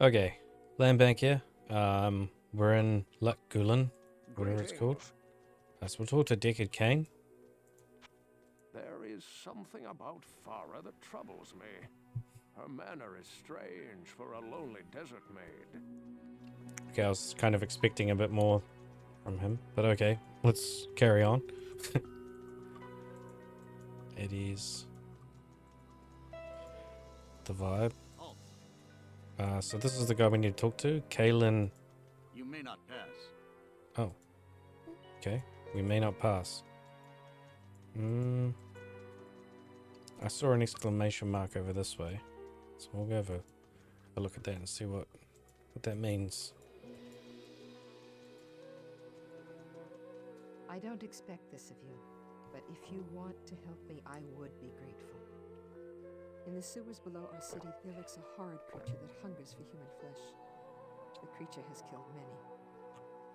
Okay, land bank here. We're in Lut Gholein, whatever it's called. So we'll talk to Deckard Cain. There is something about Farah that troubles me. Her manner is strange for a lonely desert maid. Okay, I was kind of expecting a bit more from him, but okay, let's carry on. It is the vibe. So this is the guy we need to talk to, Kaelin. You may not pass. Oh, okay. We may not pass. I saw an exclamation mark over this way, so we'll go have a look at that and see what that means. I don't expect this of you, but if you want to help me, I would be grateful. In the sewers below our city, there lurks a horrid creature that hungers for human flesh. The creature has killed many,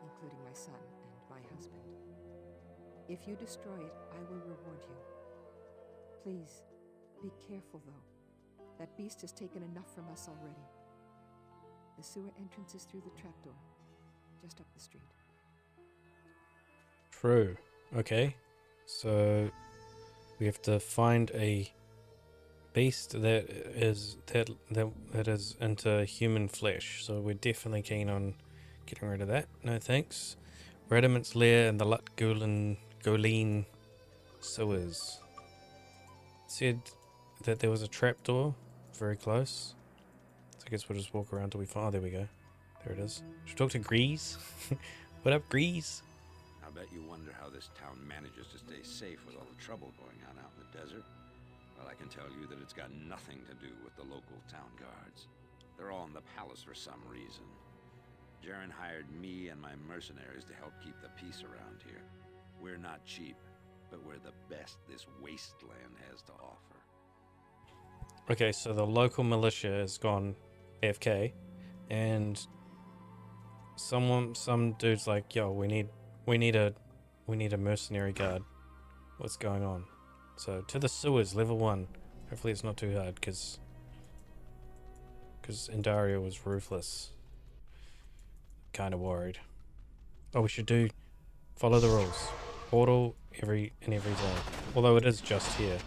including my son and my husband. If you destroy it, I will reward you. Please, be careful though. That beast has taken enough from us already. The sewer entrance is through the trapdoor, just up the street. True. Okay. So we have to find a beast that is into human flesh. So we're definitely keen on getting rid of that. No thanks. Radamants Lair and the Lut Gholein sewers. Said that there was a trapdoor very close. So I guess we'll just walk around till we find. Oh, there we go. There it is. Should we talk to Grease? What up, Grease? I bet you wonder how this town manages to stay safe with all the trouble going on out in the desert. Well, I can tell you that it's got nothing to do with the local town guards. They're all in the palace for some reason. Jaren hired me and my mercenaries to help keep the peace around here. We're not cheap, but we're the best this wasteland has to offer. Okay, so the local militia has gone AFK, and some dude's like, "Yo, we need a mercenary guard. What's going on?" So to the sewers, level 1. Hopefully it's not too hard, because Indaria was ruthless. Kind of worried. Oh, we should follow the rules. Portal in every zone. Although it is just here,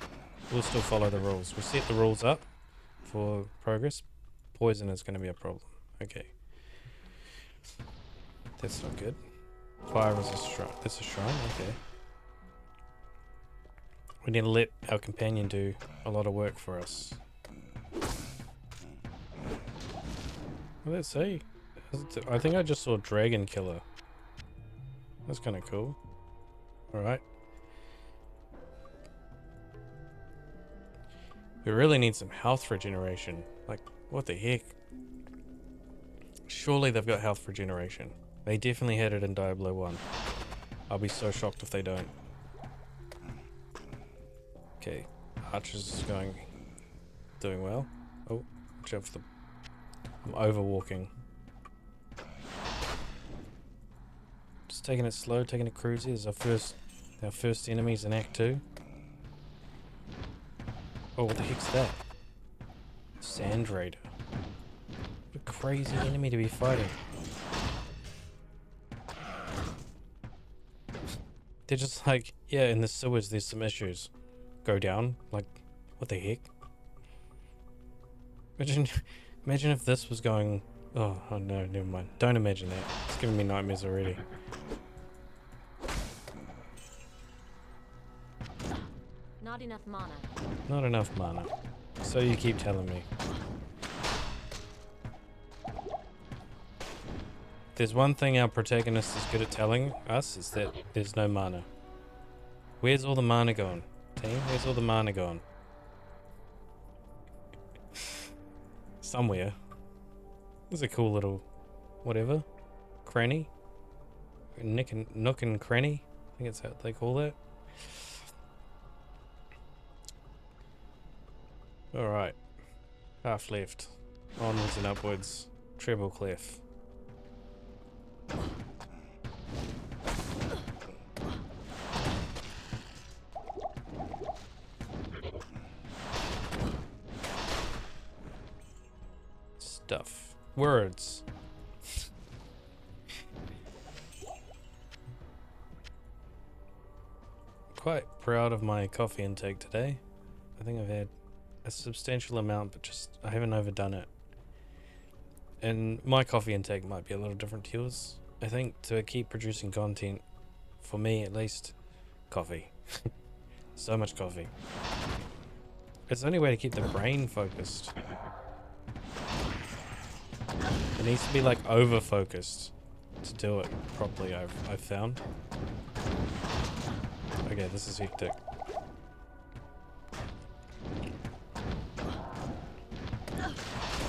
we'll still follow the rules. We set the rules up for progress. Poison is going to be a problem. Okay. That's not good. Fire is a shrine. That's a shrine. Okay. We need to let our companion do a lot of work for us. Let's see. I think I just saw Dragon Killer. That's kind of cool. Alright. We really need some health regeneration. Like, what the heck? Surely they've got health regeneration. They definitely had it in Diablo 1. I'll be so shocked if they don't. Okay, Archer's is doing well. Oh, watch out for I'm overwalking. Just taking it slow, taking it cruisy. This is our first enemies in Act 2. Oh, what the heck's that? Sand Raider. What a crazy enemy to be fighting. They're just like, yeah, in the sewers there's some issues. Go down, like, what the heck? Imagine if this was going... Oh no, never mind. Don't imagine that. It's giving me nightmares already. Not enough mana. Not enough mana. So you keep telling me. There's one thing our protagonist is good at telling us, is that there's no mana. Where's all the mana gone? Team, where's all the mana gone? Somewhere. There's a cool little... whatever. Cranny. Nook and cranny. I think it's how they call that. Alright. Half left. Onwards and upwards. Treble clef. Stuff. Words. Quite proud of my coffee intake today. I think I've had a substantial amount, but just I haven't overdone it. And my coffee intake might be a little different to yours. I think to keep producing content, for me at least, coffee. So much coffee. It's the only way to keep the brain focused. It needs to be like over focused to do it properly, I've found. Okay, this is hectic.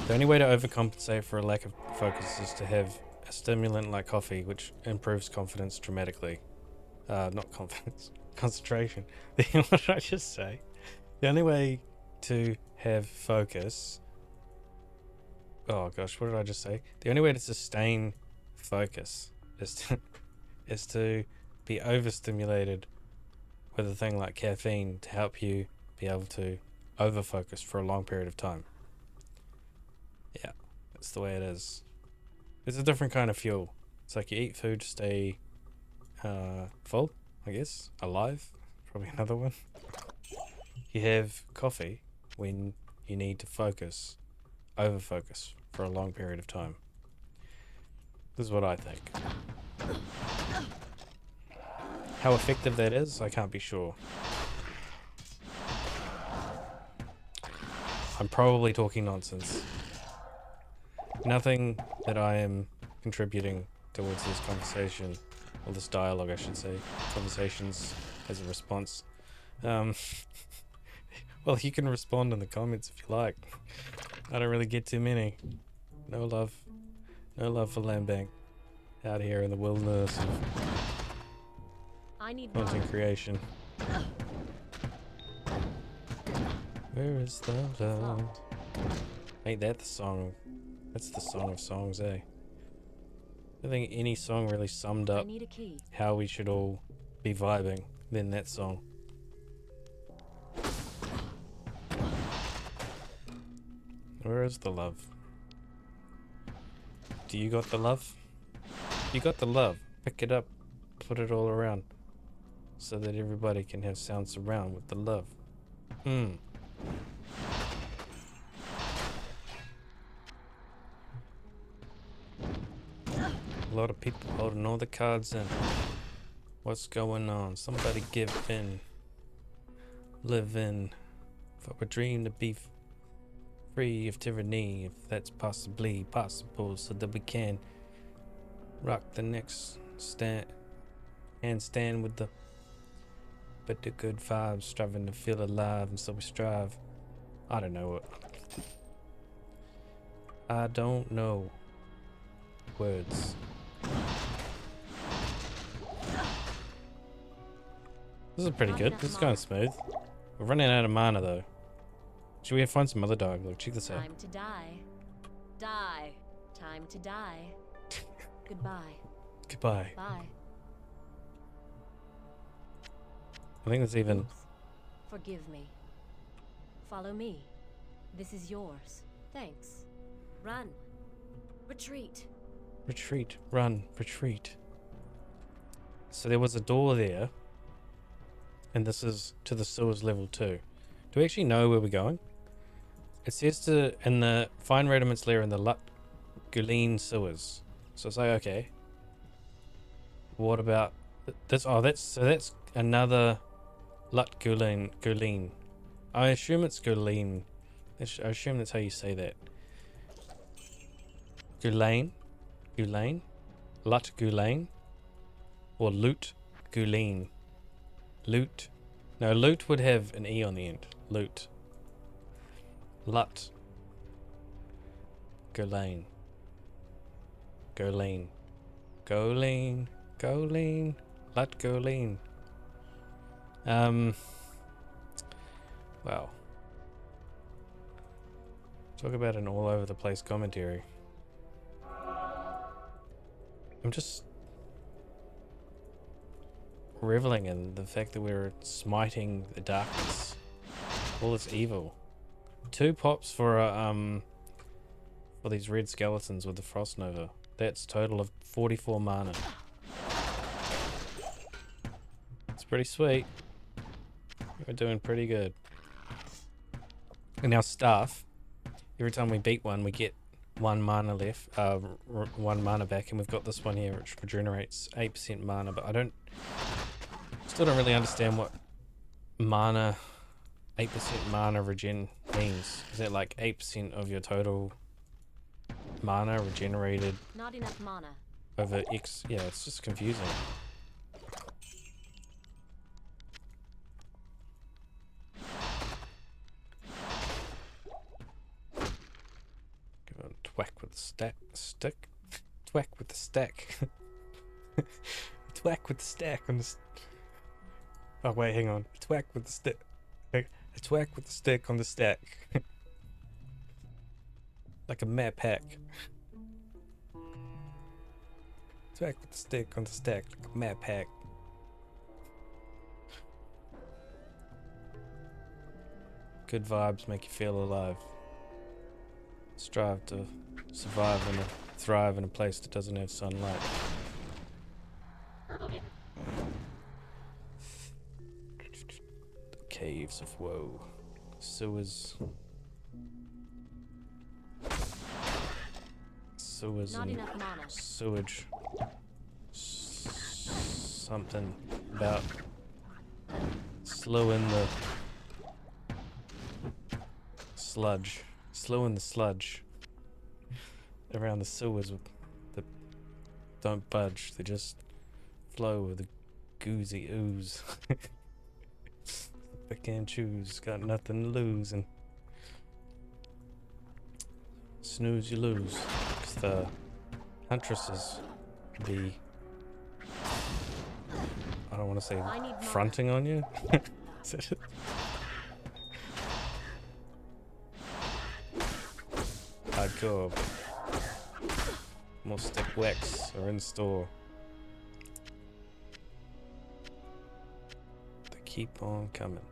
The only way to overcompensate for a lack of focus is to have a stimulant like coffee, which improves confidence dramatically. Not confidence, concentration. What did I just say? The only way to have focus... Oh gosh, what did I just say? The only way to sustain focus is to be overstimulated with a thing like caffeine to help you be able to overfocus for a long period of time. Yeah, that's the way it is. It's a different kind of fuel. It's like you eat food to stay full, I guess. Alive, probably another one. You have coffee when you need to focus, overfocus for a long period of time. This is what I think. How effective that is, I can't be sure. I'm probably talking nonsense. Nothing that I am contributing towards this conversation, or this dialogue I should say, conversations as a response. Well, you can respond in the comments if you like. I don't really get too many. No love for Landbank out here in the wilderness of I need content mana. creation. Where is the love? Locked. Ain't that the song? That's the song of songs, eh? I think any song really summed I up need a key. how we should all be vibing than that song. Where is the love? Do you got the love? You got the love. Pick it up, put it all around, so that everybody can have sound surround with the love. A lot of people holding all the cards in. What's going on? Somebody give in. Live in. For a dream to be free of tyranny, if that's possibly possible, so that we can rock the next stand with the good vibes, striving to feel alive, and so we strive. I don't know what. I don't know words. This is pretty good. This is going smooth. We're running out of mana though. Should we find some other dialogue? Check this out. Time to die. Die. Time to die. Goodbye. Goodbye. Bye. I think there's even... Oops. Forgive me. Follow me. This is yours. Thanks. Run. Retreat. Retreat. Run. Retreat. So there was a door there. And this is to the sewers level 2. Do we actually know where we're going? It says to in the find Radamants Lair in the Lut Gholein sewers. So it's like, okay. What about this? Oh, that's another Lut Gholein. I assume it's Gholein. I assume that's how you say that. Lut Gholein, or Lut Gholein. No, loot would have an E on the end. Loot. Lut Gholein. Lut Gholein. Wow. Talk about an all over the place commentary. I'm just reveling in the fact that we're smiting the darkness, all its evil. 2 pops for a For these red skeletons with the Frost Nova. That's total of 44 mana. It's pretty sweet. We're doing pretty good. And our staff, every time we beat one, we get 1 mana left, 1 mana back, and we've got this one here which regenerates 8% mana, but still don't really understand what mana, 8% mana regen means. Is that like 8% of your total mana regenerated Not enough mana. over X? Yeah, it's just confusing. Give it a twack with the stick. Twack with the stack. Twack with the stack on the. Oh wait, hang on. Twack with the stick. A twack with the stick on the stack. Like a map hack. Twack with the stick on the stack like a map hack. Good vibes make you feel alive. Strive to survive and thrive in a place that doesn't have sunlight. The caves of woe. Sewers. Sewers Not and enough mana. sewage. Something about slowing the sludge. Slowing the sludge around the sewers that don't budge. They just flow with a goozy ooze. They can't choose. Got nothing to lose, and snooze you lose. 'Cause the huntresses be, I don't want to say I need mana. fronting on you. Is that it? Hardcore. More stick wax are in store. They keep on coming.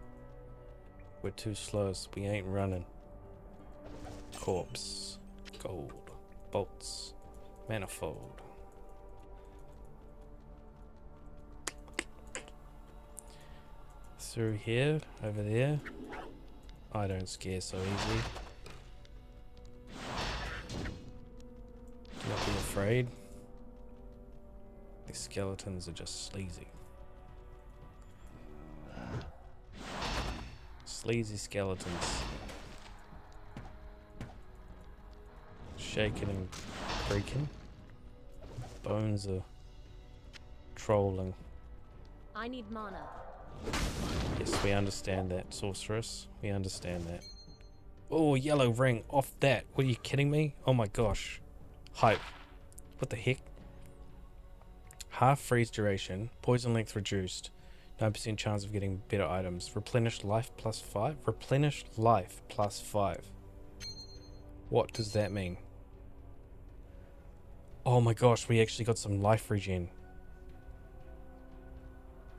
We're too slow, so we ain't running. Corpse, gold, bolts, manifold. Through here, over there. I don't scare so easy. Do not be afraid. These skeletons are just sleazy. Sleazy skeletons. Shaking and creaking. Bones are trolling. I need mana. Yes, we understand that, sorceress. We understand that. Oh, yellow ring off that. What, are you kidding me? Oh my gosh. Hype. What the heck? Half freeze duration. Poison length reduced. 9% chance of getting better items. Replenish life plus 5? Replenish life plus 5. What does that mean? Oh my gosh, we actually got some life regen.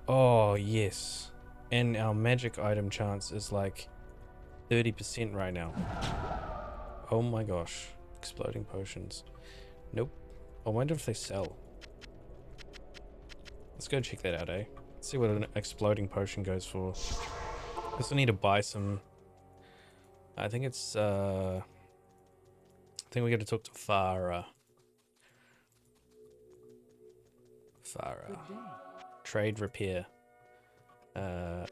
Oh, yes. And our magic item chance is like 30% right now. Oh my gosh. Exploding potions. Nope. I wonder if they sell. Let's go check that out, eh? Let's see what an exploding potion goes for. Guess I need to buy some. I think it's I think we got to talk to Farah. Farah. Trade repair. Oh.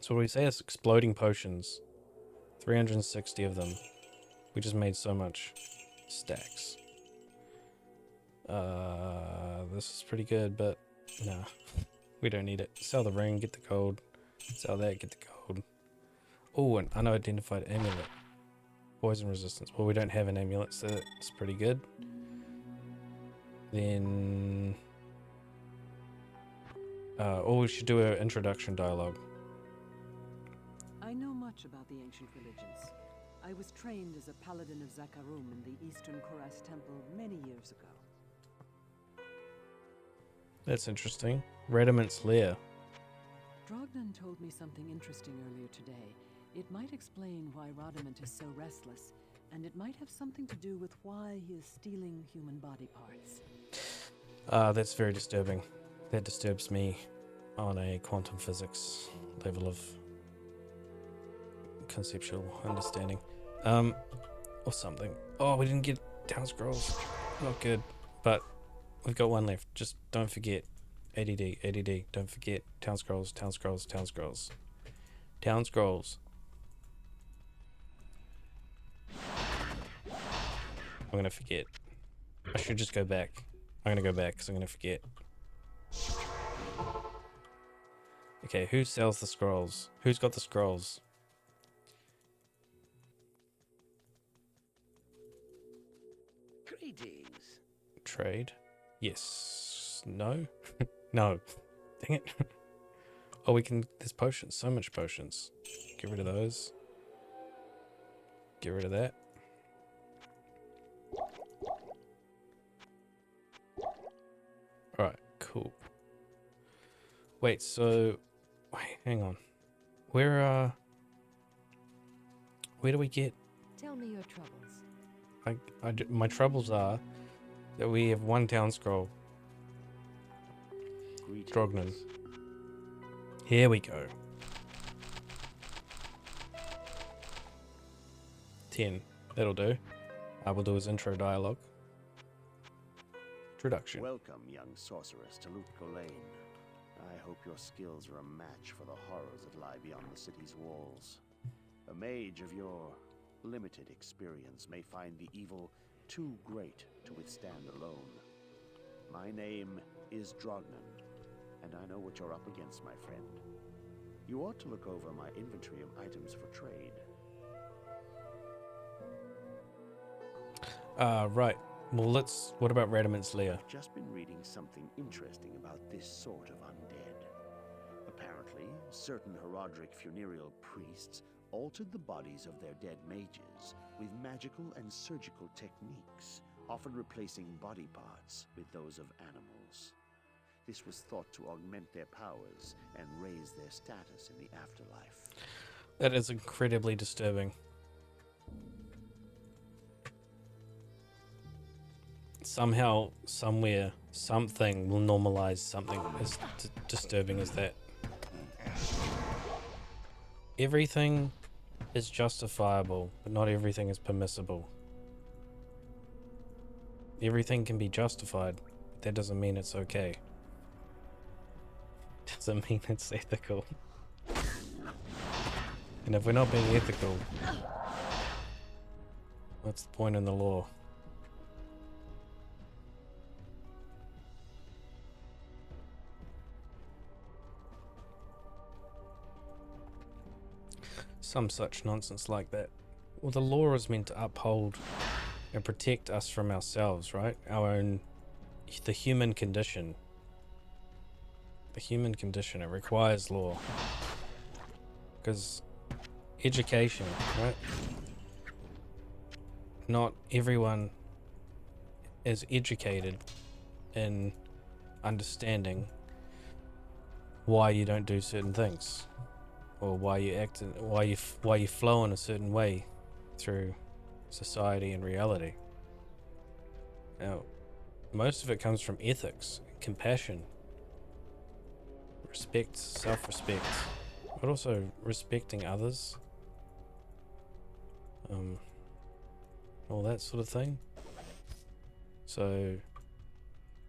So what do we say? It's exploding potions. 360 of them. We just made so much stacks. This is pretty good, but nah, we don't need it. Sell the ring, get the gold. Sell that, get the gold. Oh, an unidentified amulet. Poison resistance. Well, we don't have an amulet, so that's pretty good. Then, we should do an introduction dialogue. I know much about the ancient religions. I was trained as a paladin of Zakarum in the Eastern Kurast Temple many years ago. That's interesting. Radamants Lair. Drognan told me something interesting earlier today. It might explain why Radamant is so restless, and it might have something to do with why he is stealing human body parts. That's very disturbing. That disturbs me on a quantum physics level of conceptual understanding. Or something. Oh, we didn't get down scrolls. Not good. But we've got one left. Just don't forget. ADD. Don't forget. Town scrolls. Town scrolls. I'm gonna forget. I should just go back. I'm gonna go back because I'm gonna forget. Okay, who sells the scrolls? Who's got the scrolls? Greetings. Trade? Yes. No? No. Dang it. Oh, we can... There's potions. So much potions. Get rid of those. Get rid of that. Alright, cool. Wait, so... Wait, hang on. Where do we get... Tell me your troubles. My troubles are that we have one town scroll. Drognan. Here we go. 10. That'll do. We'll do his intro dialogue. Introduction. Welcome, young sorceress, to Lut Gholein. I hope your skills are a match for the horrors that lie beyond the city's walls. A mage of your limited experience may find the evil too great to withstand alone. My name is Drognan, and I know what you're up against, my friend. You ought to look over my inventory of items for trade. Right. Well, what about Radamants Lair? I've just been reading something interesting about this sort of undead. Apparently, certain Herodric funereal priests altered the bodies of their dead mages with magical and surgical techniques, often replacing body parts with those of animals. This was thought to augment their powers and raise their status in the afterlife. That is incredibly disturbing. Somehow, somewhere, something will normalize something as disturbing as that. Everything is justifiable, but not everything is permissible. Everything can be justified, but that doesn't mean it's okay. Doesn't mean it's ethical. And if we're not being ethical, what's the point in the law? Some such nonsense like that. Well, the law is meant to uphold and protect us from ourselves, right? The human condition. The human condition, it requires law. Because education, right? Not everyone is educated in understanding why you don't do certain things, or why you act, why you flow in a certain way through society and reality. Now, most of it comes from ethics, compassion, respect, self-respect, but also respecting others, all that sort of thing. So,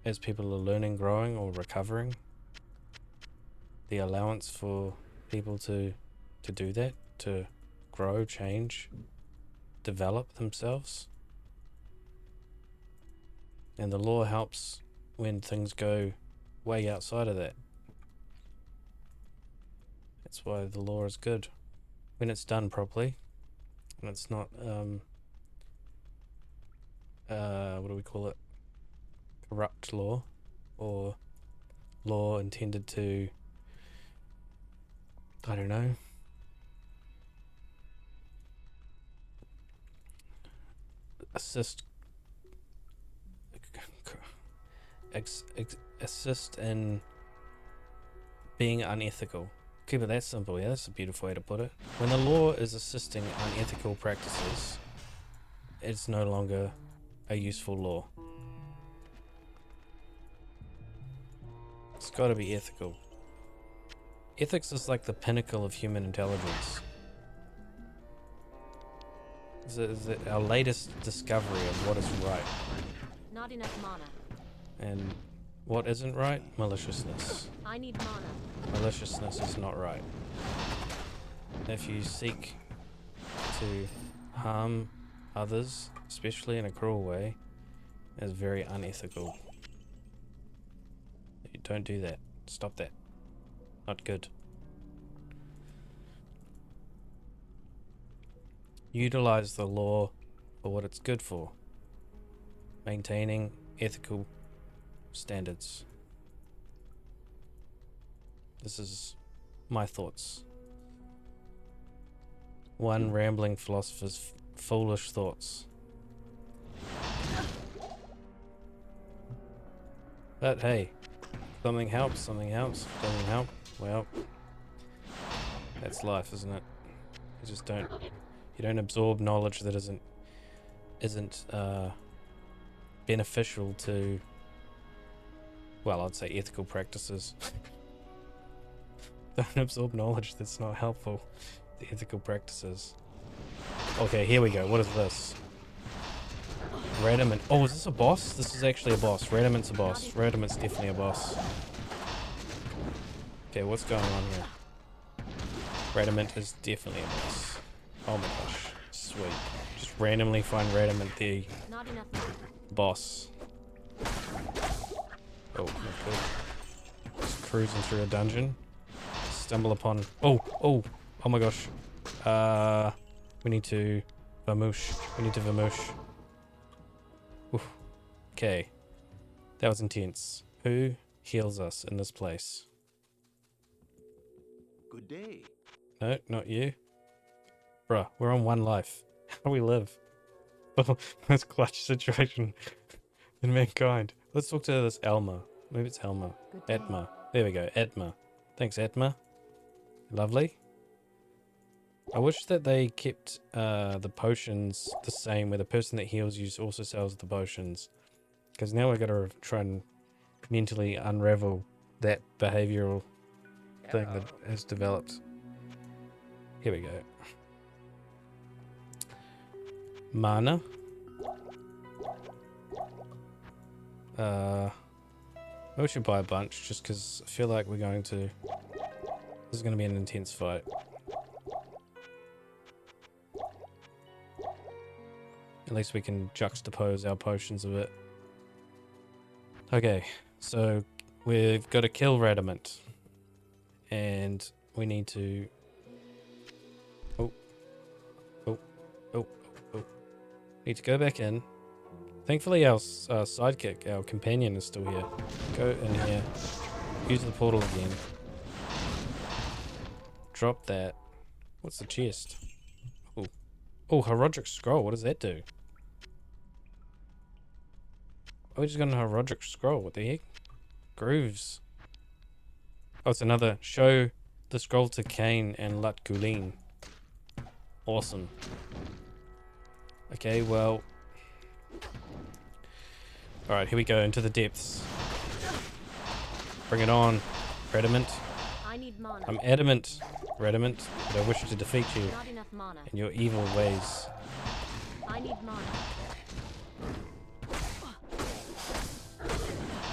as people are learning, growing, or recovering, the allowance for people to do that, to grow, change, develop themselves. And the law helps when things go way outside of that. That's why the law is good when it's done properly, and it's not what do we call it, corrupt law, or law intended to, I don't know, assist in being unethical, Keep it that simple. Yeah, that's a beautiful way to put it. When the law is assisting unethical practices, it's no longer a useful law. It's got to be ethical. Ethics is like the pinnacle of human intelligence. Is it our latest discovery of what is right. Not enough mana. And what isn't right? Maliciousness. I need mana. Maliciousness is not right. If you seek to harm others, especially in a cruel way, is very unethical. You don't do that. Stop that. Not good. Utilize the law for what it's good for. Maintaining ethical standards. This is my thoughts. One rambling philosopher's foolish thoughts. But hey, something helps, something helps. Doesn't help, well, that's life, isn't it? You don't absorb knowledge that isn't beneficial to, well, I'd say ethical practices. Don't absorb knowledge that's not helpful to ethical practices. Okay, here we go. What is this? Radamant. Oh, is this a boss? This is actually a boss. Radamant's a boss. Radamant's definitely a boss. Okay, what's going on here? Radamant is definitely a boss. Oh my gosh. Sweet. Just randomly find Radamant the Not enough mana. boss. Oh, not good. Just cruising through a dungeon. Stumble upon... Oh my gosh. We need to... Vamoosh. We need to Vamoosh. Oof. Okay. That was intense. Who heals us in this place? Good day. No, not you. Bruh, we're on one life. How do we live? Most clutch situation in mankind. Let's talk to this Elma. Maybe it's Elma. Atma. There we go, Atma. Thanks, Atma. Lovely. I wish that they kept the potions the same, where the person that heals you also sells the potions. Because now we've got to try and mentally unravel that behavioral thing that has developed. Here we go. Mana. We should buy a bunch just because I feel like we're going to... This is going to be an intense fight. At least we can juxtapose our potions a bit. Okay, so we've got to kill Radamant. And we need to... Need to go back in. Thankfully our sidekick, our companion, is still here. Go in here. Use the portal again. Drop that. What's the chest? Oh, Herodic Scroll. What does that do? Oh, we just got a Herodic Scroll. What the heck? Grooves. Oh, it's another. Show the scroll to Cain and Lut Gholein. Awesome. Okay, well. Alright, here we go. Into the depths. Bring it on, Radamant. I need mana. I'm adamant, Radamant, but I wish to defeat you Not enough mana. in your evil ways. I need mana.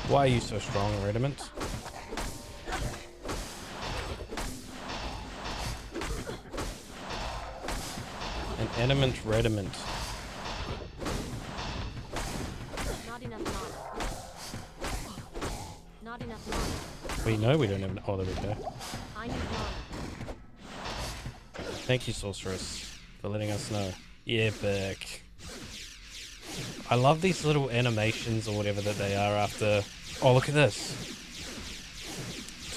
Why are you so strong, Radamant? An adamant Radamant. Not enough mana. Not enough mana. We know we don't have... Oh, there we go. I need mana. Thank you, Sorceress, for letting us know. Yeah, back. I love these little animations or whatever that they are after... Oh, look at this.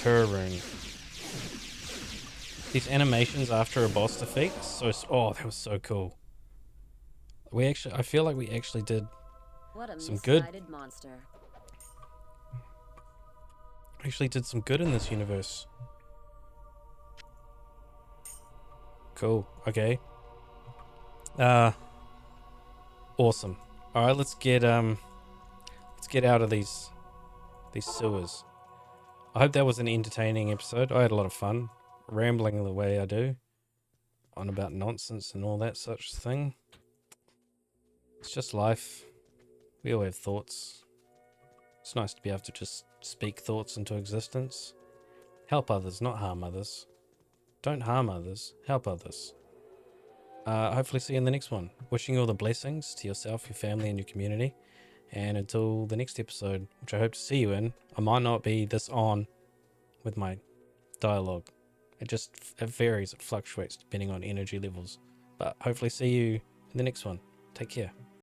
Turroon. These animations after a boss defeat. So... Oh, that was so cool. I feel like we actually did What a some good... misguided monster. Actually did some good in this universe. Cool. Okay. Awesome. All right, let's get out of these sewers. I hope that was an entertaining episode. I had a lot of fun rambling the way I do on about nonsense and all that such thing. It's just life. We all have thoughts. It's nice to be able to just speak thoughts into existence. Help others, not harm others. Don't harm others, help others. Hopefully see you in the next one. Wishing you all the blessings to yourself, your family, and your community. And until the next episode, which I hope to see you in, I might not be this on with my dialogue. It varies, it fluctuates depending on energy levels. But hopefully see you in the next one. Take care.